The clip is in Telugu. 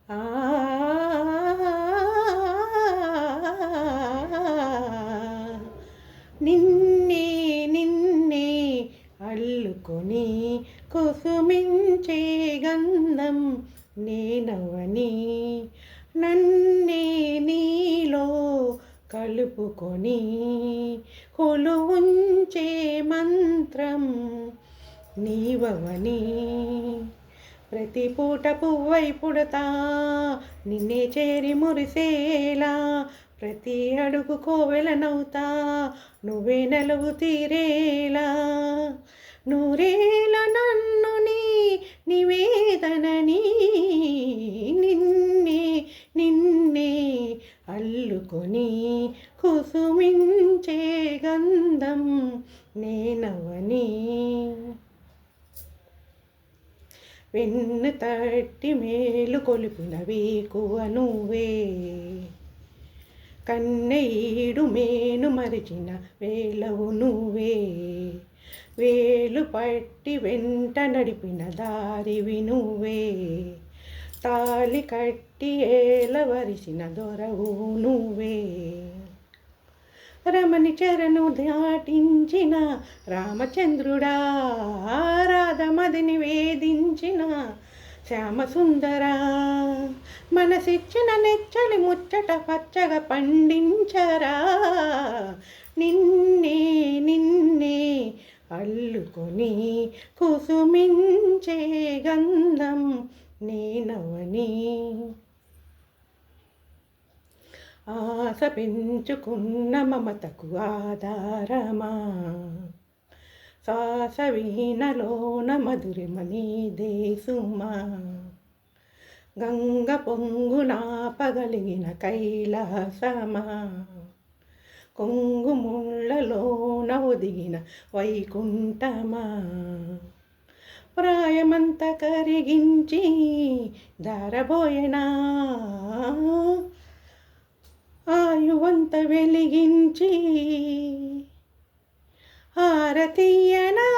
ఆ నిన్నే నిన్నే అల్లుకొని కుసుమించే గంధం నేనవని నన్నే నీలో కలుపుకొని కొలువుంచే మంత్రం నీవవని ప్రతి పూట పువ్వై పుడతా నిన్నే చేరి మురిసేలా ప్రతి అడుగు కోవెలనవుతా నువ్వే నెలవు తీరేలా నూరేల నన్ను నీ నివేదనని నిన్నే నిన్నే అల్లుకొని కుసుమించే గంధం నేనవని వెన్ను తట్టి మేలు కొలిపిన వేకువ నువ్వే కన్నెయీడు మేను మరిచిన వేలవు నువ్వే వేలు పట్టి వెంట నడిపిన దారివి నువ్వే తాలి కట్టి ఏలవరిసిన దొరవు నువ్వే రమణి చరణు దాటించిన రామచంద్రుడా రాధమదిని వేధించిన శ్యామసుందర మనసిచ్చిన నెచ్చలి ముచ్చట పచ్చగా పండించరా నిన్నే నిన్నే అల్లుకొని కుసుమించే గంధం నేనవని ఆశ పెంచుకున్న మమతకు ఆధారమా శ్వాస వీణలోన మధురిమ నీదే సుమా గంగ పొంగున పగలిగిన కైలాసమా కొంగు ముళ్ళలోన ఒదిగిన వైకుంఠమా ప్రాయమంత కరిగించి దారబోయనా ఆయువంత వెలిగించి హారతీయనా